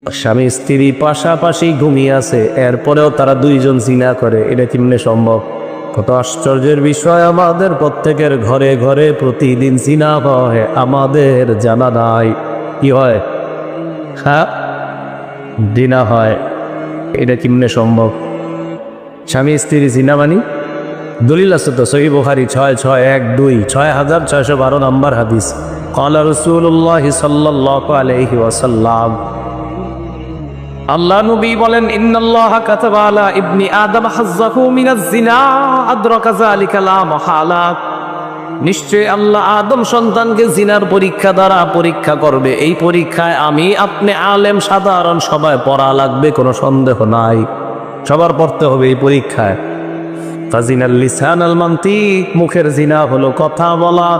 স্বামী স্ত্রী পাশাপাশি ঘুমিয়ে আছে, এরপরেও তারা দুইজন জিনা করে। এটা কেমনে সম্ভব? কত আশ্চর্যের বিষয়। আমাদের প্রত্যেকের ঘরে ঘরে প্রতিদিন জিনা হয়, আমাদের জানা নাই। কি হয়? হ্যাঁ, জিনা হয়। এটা কেমনে সম্ভব? স্বামী স্ত্রী জিনা মানি দলিল আছে তো, সহিহ বুখারী 6612 6612 নম্বর হাদিস। ক্বালা রাসূলুল্লাহ সাল্লাল্লাহু আলাইহি ওয়াসাল্লাম, আল্লাহ নবী বলেন, ইন্নাল্লাহা কাতাবা আলা ইবনি আদম হাজ্জাহু মিনাজ জিনা আদরাকা যালিকা লা মাহালা। নিশ্চয় আল্লাহ আদম সন্তানকে জিনার পরীক্ষা দ্বারা পরীক্ষা করবে। এই পরীক্ষায় আমি আপনি আলেম সাধারণ সবাই পড়া লাগবে, কোনো সন্দেহ নাই, সবার পড়তে হবে এই পরীক্ষায়। ফাজিনাল লিসান আল মান্তিক, মুখের জিনা হলো কথা বলা।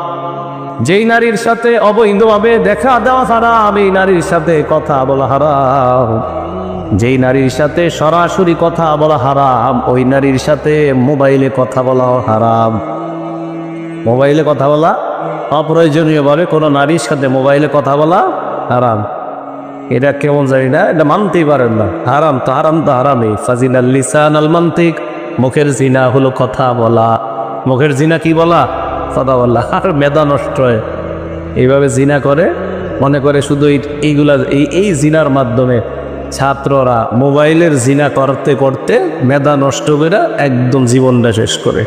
যেই নারীর সাথে অবৈধভাবে দেখা দেওয়া হারাম, এই নারীর সাথে কথা বলা হারাম। যেই নারীর সাথে সরাসরি কথা বলা হারাম, ওই নারীর সাথে মোবাইলে কথা বলাও হারাম। মোবাইলে কথা বলা অপ্রয়োজনীয়ভাবে কোনো নারীর সাথে মোবাইলে কথা বলা হারাম। এটা কেমন জানি না, এটা মানতেই পারেন না। হারাম তো হারাম তো হারামই। ফাজিনাল লিসান আল মান্তিক, মুখের জিনা হলো কথা বলা। মুখের জিনা কি বলা? কথা বলা। আর মেধা নষ্ট হয় এইভাবে জিনা করে, মনে করে শুধু এইগুলা এই জিনার মাধ্যমে ছাত্ররা মোবাইলের জিনা করতে করতে মেধা নষ্ট করে একদম জীবনটা শেষ করে।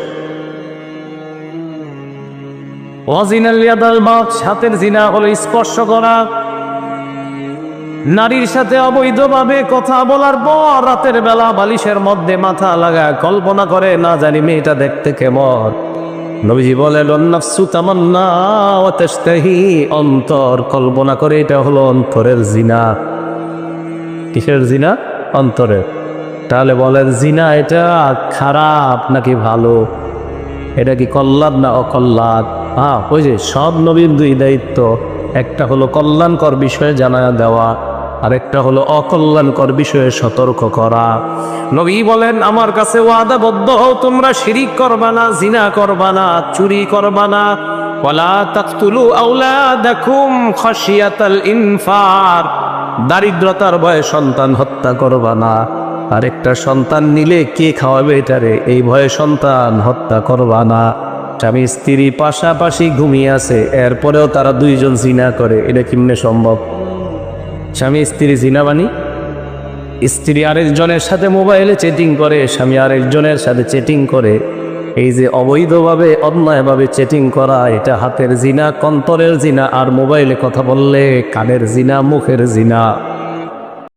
ওয়াজিনাল ইয়াদাল বাত, হাতের জিনা হলো স্পর্শ করা। নারীর সাথে অবৈধভাবে কথা বলার পর রাতের বেলা বালিশের মধ্যে মাথা লাগায় কল্পনা করে, না জানি মেয়েটা দেখতে কেমন। নবীজি বলেন, নাফসু তামান্না ওয়া তাশতাহি, অন্তর কল্পনা করে, এটা হলো অন্তরের জিনা। কিসের জিনা? অন্তরের। তাহলে বলেন, জিনা এটা খারাপ নাকি ভালো? এটা কি কল্যাণ না অকল্যাণ? হ্যাঁ, ওই যে সব নবীর দুই দায়িত্ব, একটা হলো কল্যাণকর বিষয়ে জানায়া দেওয়া, আরেকটা হলো অকল্যাণকর বিষয়ে সতর্ক করা। নবী বলেন, আমার কাছে ওয়াদাবদ্ধ হও, তোমরা শিরিক করবা না, জিনা করবা না, চুরি করবা না। ওয়ালা তাকতুলু আওলাদাকুম খাশিয়াতাল ইনফার, দারিদ্রতার ভয়ে সন্তান হত্যা করবা না। আরেকটা সন্তান নিলে কে খাওয়াবে এটারে, এই ভয়ে সন্তান হত্যা করবা না। স্বামী স্ত্রী পাশাপাশি ঘুমিয়ে আছে, এরপরেও তারা দুইজন জিনা করে। এটা কেমনে সম্ভব? স্বামী স্ত্রী জিনা মানি স্ত্রী আরেকজনের সাথে মোবাইলে চ্যাটিং করে, স্বামী আরেকজনের সাথে চ্যাটিং করে। এই যে অবৈধভাবে অন্যায়ভাবে চ্যাটিং করা, এটা হাতের জিনা, কন্তরের জিনা। আর মোবাইলে কথা বললে কানের জিনা, মুখের জিনা।